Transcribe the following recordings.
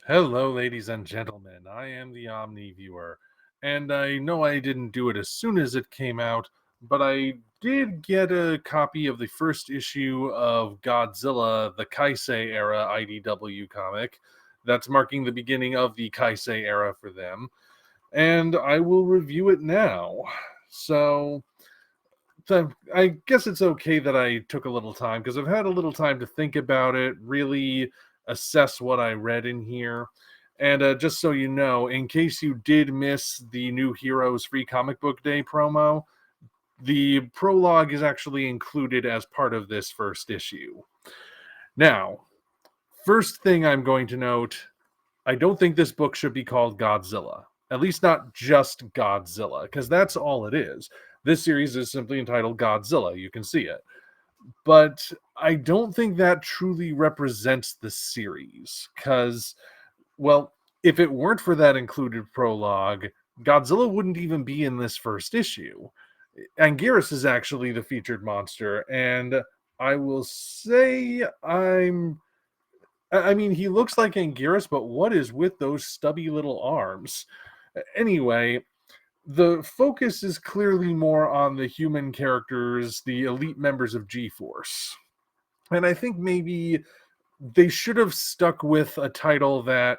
Hello, ladies and gentlemen. I am the Omni viewer, and I know I didn't do it as soon as it came out, but I did get a copy of the first issue of Godzilla, the Kaisei era IDW comic. That's marking the beginning of the Kaisei era for them, and I will review it now. So, I guess it's okay that I took a little time because I've had a little time to think about it, really assess what I read in here. And just so you know, in case you did miss the New Heroes Free Comic Book Day promo, the prologue is actually included as part of this first issue. Now, first thing I'm going to note, I don't think this book should be called Godzilla. At least not just Godzilla, because that's all it is. This series is simply entitled Godzilla. You can see it. But I don't think that truly represents the series, because, well, if it weren't for that included prologue, Godzilla wouldn't even be in this first issue. Anguirus is actually the featured monster, and I will say I mean, he looks like Anguirus, but what is with those stubby little arms? Anyway, the focus is clearly more on the human characters, the elite members of G-Force. And I think maybe they should have stuck with a title that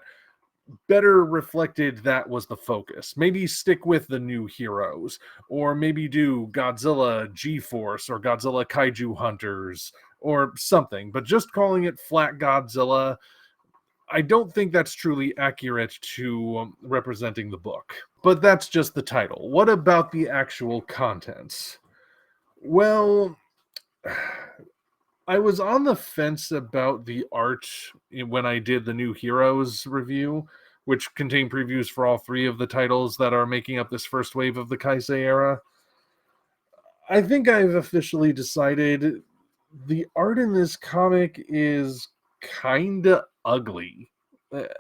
better reflected that was the focus. Maybe stick with the new heroes, or maybe do Godzilla G-Force or Godzilla Kaiju Hunters or something. But just calling it flat Godzilla, I don't think that's truly accurate to representing the book. But that's just the title. What about the actual contents? Well, I was on the fence about the art when I did the New Heroes review, which contained previews for all three of the titles that are making up this first wave of the Kaisei era. I think I've officially decided the art in this comic is kinda ugly.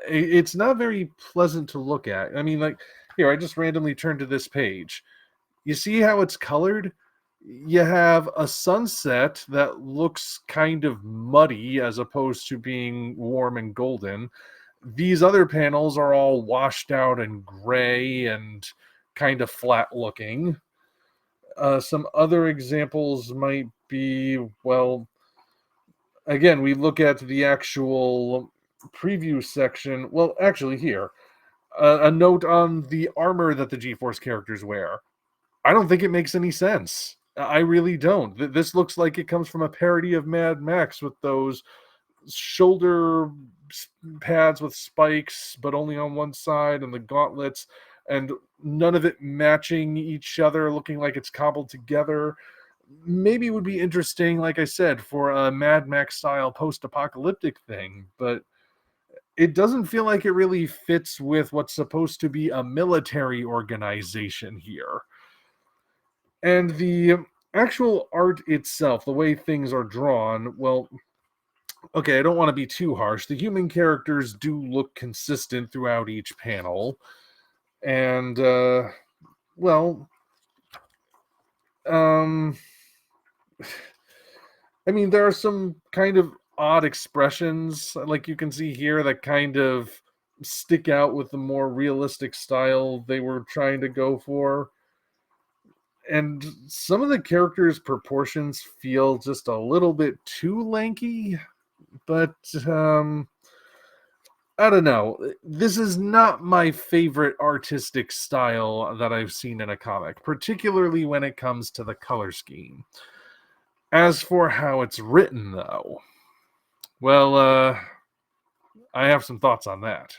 It's not very pleasant to look at. I mean, like, here, I just randomly turned to this page. You see how it's colored? You have a sunset that looks kind of muddy as opposed to being warm and golden. These other panels are all washed out and gray and kind of flat looking. Some other examples might be, well, again, we look at the actual preview section. Well, actually, here, a note on the armor that the G-Force characters wear. I don't think it makes any sense. I really don't. This looks like it comes from a parody of Mad Max with those shoulder pads with spikes, but only on one side, and the gauntlets, and none of it matching each other, looking like it's cobbled together. Maybe it would be interesting, like I said, for a Mad Max style post-apocalyptic thing, but it doesn't feel like it really fits with what's supposed to be a military organization here. And the actual art itself, the way things are drawn, well, okay, I don't want to be too harsh. The human characters do look consistent throughout each panel. And, well, um, I mean, there are some kind of odd expressions, like you can see here, that kind of stick out with the more realistic style they were trying to go for. And some of the characters' proportions feel just a little bit too lanky, but I don't know. This is not my favorite artistic style that I've seen in a comic, particularly when it comes to the color scheme. As for how it's written, though, well, I have some thoughts on that.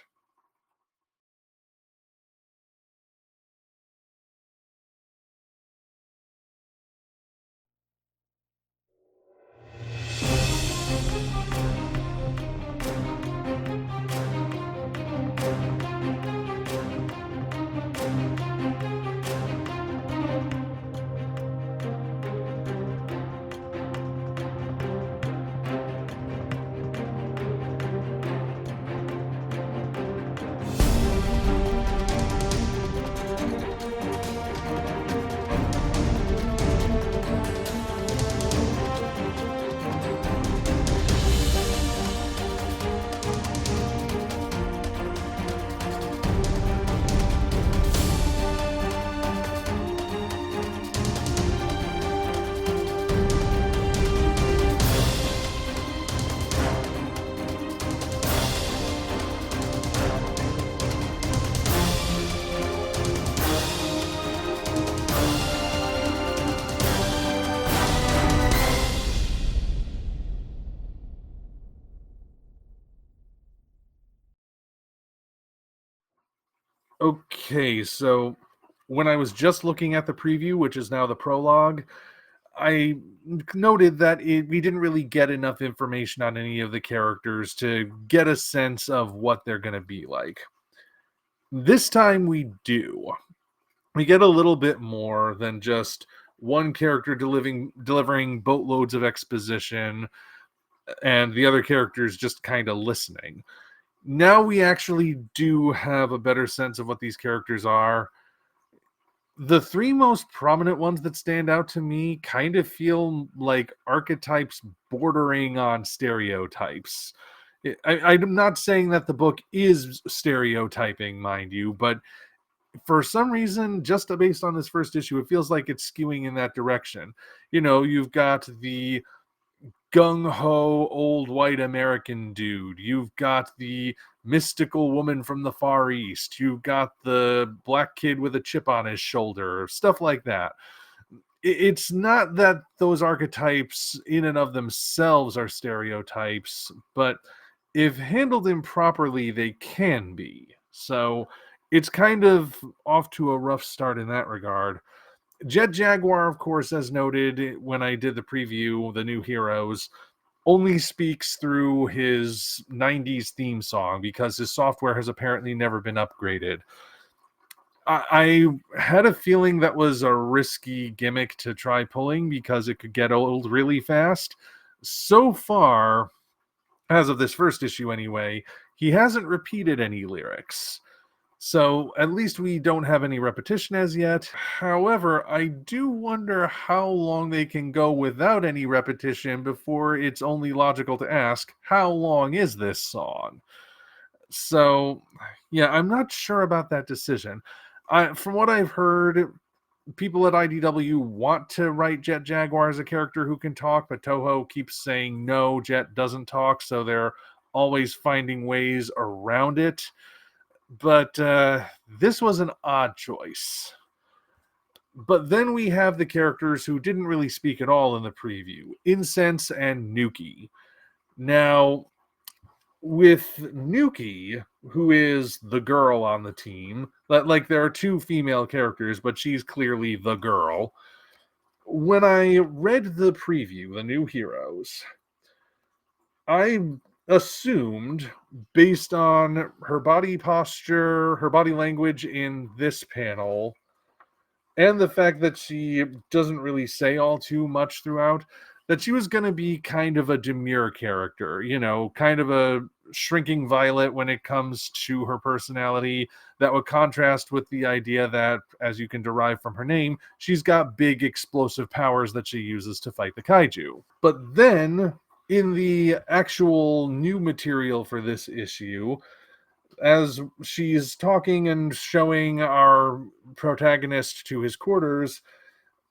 Okay, so when I was just looking at the preview, which is now the prologue, I noted that we didn't really get enough information on any of the characters to get a sense of what they're going to be like. This time we do. We get a little bit more than just one character delivering boatloads of exposition and the other characters just kind of listening. Now we actually do have a better sense of what these characters are. The three most prominent ones that stand out to me kind of feel like archetypes bordering on stereotypes. I'm not saying that the book is stereotyping, mind you, but for some reason, just based on this first issue, it feels like it's skewing in that direction. You know, you've got the gung-ho old white American dude. You've got the mystical woman from the Far East. You've got the black kid with a chip on his shoulder, stuff like that. It's not that those archetypes in and of themselves are stereotypes, but if handled improperly, they can be. So it's kind of off to a rough start in that regard. Jet Jaguar, of course, as noted when I did the preview, the new heroes, only speaks through his 90s theme song because his software has apparently never been upgraded. I had a feeling that was a risky gimmick to try pulling because it could get old really fast. So far, as of this first issue anyway, he hasn't repeated any lyrics. So at least we don't have any repetition as yet. However, I do wonder how long they can go without any repetition before it's only logical to ask, how long is this song? So, yeah, I'm not sure about that decision. From what I've heard, people at IDW want to write Jet Jaguar as a character who can talk, but Toho keeps saying no, Jet doesn't talk, so they're always finding ways around it. But this was an odd choice. But then we have the characters who didn't really speak at all in the preview, Incense and Nuki. Now, with Nuki, who is the girl on the team, like there are two female characters, but she's clearly the girl. When I read the preview, the new heroes, I assumed, based on her body posture, her body language in this panel, and the fact that she doesn't really say all too much throughout, that she was going to be kind of a demure character, you know, kind of a shrinking violet when it comes to her personality, that would contrast with the idea that, as you can derive from her name, she's got big explosive powers that she uses to fight the kaiju. But then, in the actual new material for this issue, as she's talking and showing our protagonist to his quarters,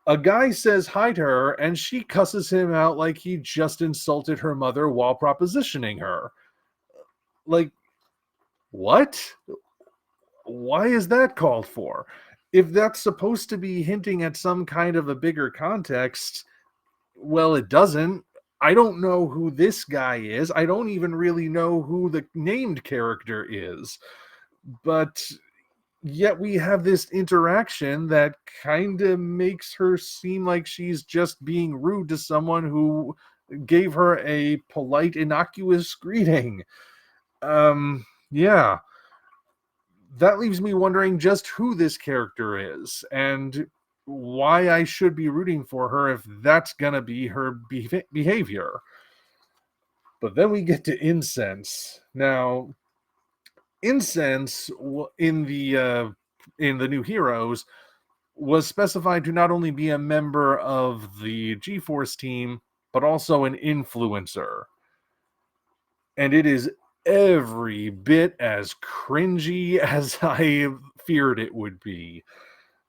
a guy says hi to her and she cusses him out like he just insulted her mother while propositioning her. Like, what? Why is that called for? If that's supposed to be hinting at some kind of a bigger context, well, it doesn't. I don't know who this guy is. I don't even really know who the named character is. But yet we have this interaction that kind of makes her seem like she's just being rude to someone who gave her a polite, innocuous greeting. Yeah. That leaves me wondering just who this character is and why I should be rooting for her if that's gonna be her behavior. But then we get to Incense. Now, Incense in the new heroes was specified to not only be a member of the G-Force team, but also an influencer. And it is every bit as cringy as I feared it would be.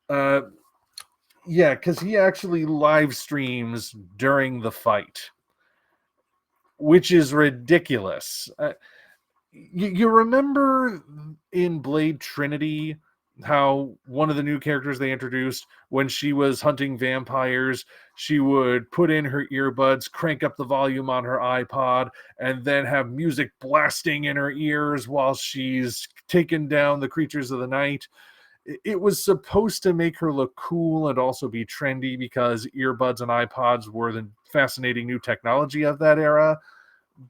Uh, yeah, because he actually live streams during the fight, which is ridiculous. You remember in Blade Trinity how one of the new characters they introduced, when she was hunting vampires, she would put in her earbuds, crank up the volume on her iPod, and then have music blasting in her ears while she's taking down the creatures of the night. It was supposed to make her look cool and also be trendy because earbuds and iPods were the fascinating new technology of that era.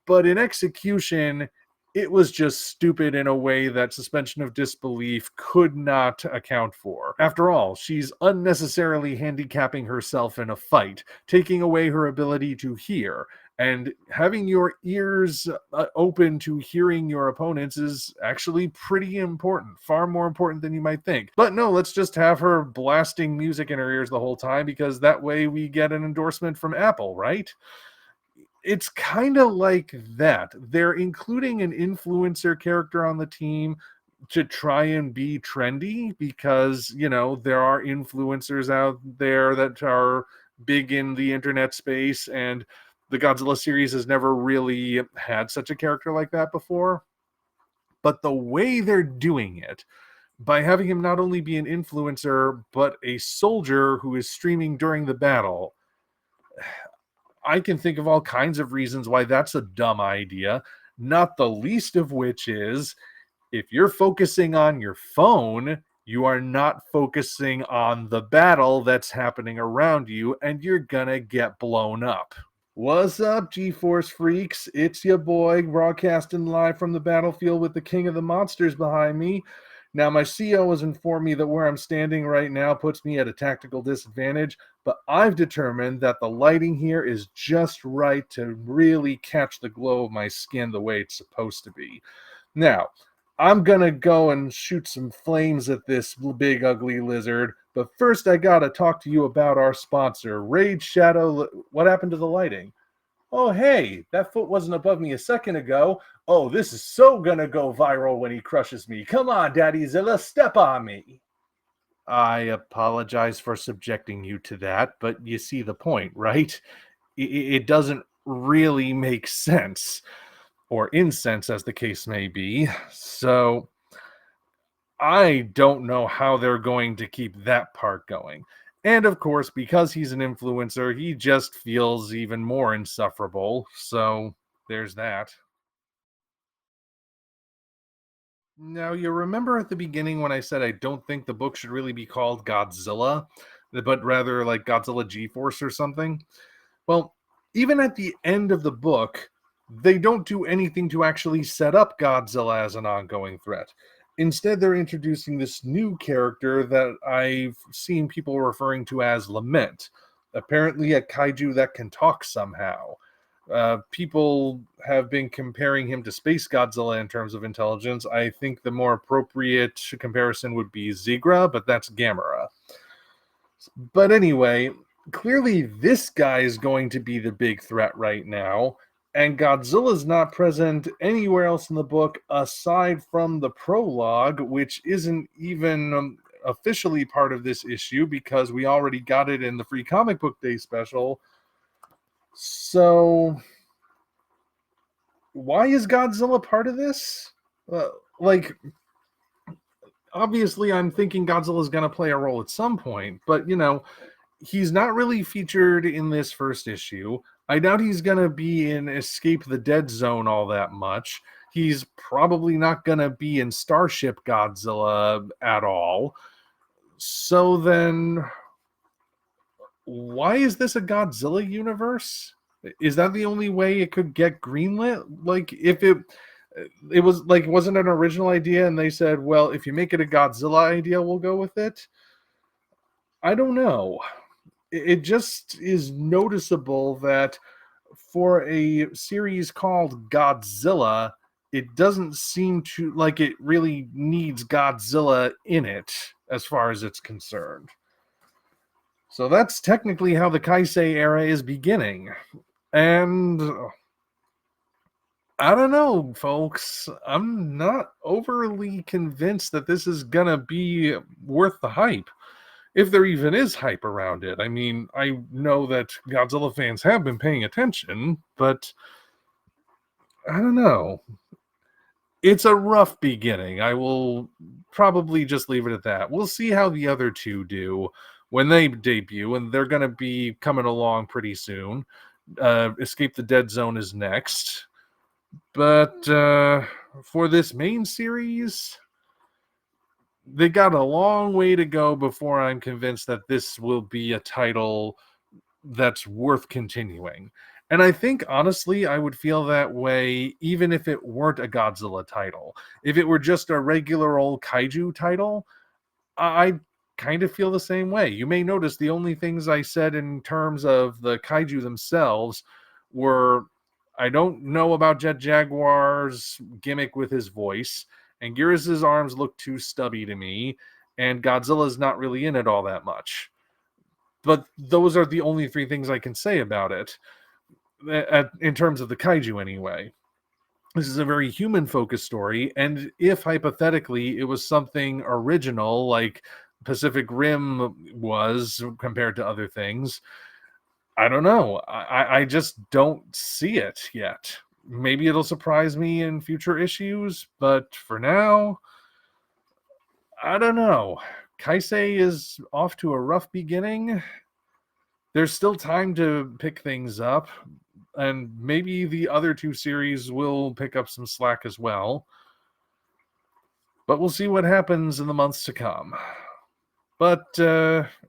But in execution, it was just stupid in a way that suspension of disbelief could not account for. After all, she's unnecessarily handicapping herself in a fight, taking away her ability to hear. And having your ears open to hearing your opponents is actually pretty important, far more important than you might think. But no, let's just have her blasting music in her ears the whole time because that way we get an endorsement from Apple, right? It's kind of like that. They're including an influencer character on the team to try and be trendy because, there are influencers out there that are big in the internet space, and the Godzilla series has never really had such a character like that before. But the way they're doing it, by having him not only be an influencer, but a soldier who is streaming during the battle, I can think of all kinds of reasons why that's a dumb idea, not the least of which is if you're focusing on your phone, you are not focusing on the battle that's happening around you, and you're gonna get blown up. What's up, G-Force freaks? It's your boy, broadcasting live from the battlefield with the king of the monsters behind me. Now, my CO has informed me that where I'm standing right now puts me at a tactical disadvantage, but I've determined that the lighting here is just right to really catch the glow of my skin the way it's supposed to be. Now, I'm gonna go and shoot some flames at this big ugly lizard, but first I gotta talk to you about our sponsor, Raid Shadow. What happened to the lighting? Oh, hey, that foot wasn't above me a second ago. Oh, this is so gonna go viral when he crushes me. Come on, Daddyzilla, step on me. I apologize for subjecting you to that, but you see the point, right? It doesn't really make sense, or insense, as the case may be. So I don't know how they're going to keep that part going. And of course, because he's an influencer, he just feels even more insufferable. So there's that. Now, you remember at the beginning when I said I don't think the book should really be called Godzilla, but rather like Godzilla G-Force or something? Well, even at the end of the book, they don't do anything to actually set up Godzilla as an ongoing threat. Instead, they're introducing this new character that I've seen people referring to as Lament. Apparently, a kaiju that can talk somehow. People have been comparing him to Space Godzilla in terms of intelligence. I think the more appropriate comparison would be Zigra, but that's Gamera. But anyway, clearly this guy is going to be the big threat right now, and Godzilla's not present anywhere else in the book aside from the prologue, which isn't even officially part of this issue because we already got it in the Free Comic Book Day special. So, why is Godzilla part of this? Like, obviously, I'm thinking Godzilla's going to play a role at some point, but he's not really featured in this first issue. I doubt he's going to be in Escape the Dead Zone all that much. He's probably not going to be in Starship Godzilla at all. So then, why is this a Godzilla universe? Is that the only way it could get greenlit? Like, if it was like, wasn't an original idea and they said, well, if you make it a Godzilla idea, we'll go with it? I don't know. It just is noticeable that for a series called Godzilla, it doesn't seem to like it really needs Godzilla in it as far as it's concerned. So that's technically how the Kaisei era is beginning. And I don't know, folks. I'm not overly convinced that this is gonna be worth the hype, if there even is hype around it. I mean, I know that Godzilla fans have been paying attention, but I don't know. It's a rough beginning. I will probably just leave it at that. We'll see how the other two do when they debut, and they're going to be coming along pretty soon. Escape the Dead Zone is next. But for this main series, they got a long way to go before I'm convinced that this will be a title that's worth continuing. And I think, honestly, I would feel that way even if it weren't a Godzilla title. If it were just a regular old kaiju title, I kind of feel the same way. You may notice the only things I said in terms of the kaiju themselves were I don't know about Jet Jaguar's gimmick with his voice, and Gears' arms look too stubby to me, and Godzilla's not really in it all that much. But those are the only three things I can say about it, in terms of the kaiju anyway. This is a very human-focused story, and if hypothetically it was something original, like Pacific Rim was compared to other things, I don't know. I just don't see it yet. Maybe it'll surprise me in future issues, but for now, I don't know. Kaisei is off to a rough beginning. There's still time to pick things up, and maybe the other two series will pick up some slack as well. But we'll see what happens in the months to come. But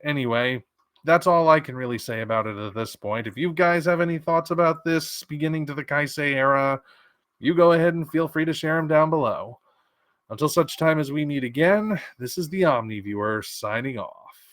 anyway, that's all I can really say about it at this point. If you guys have any thoughts about this beginning to the Kaisei era, you go ahead and feel free to share them down below. Until such time as we meet again, this is the Omni Viewer signing off.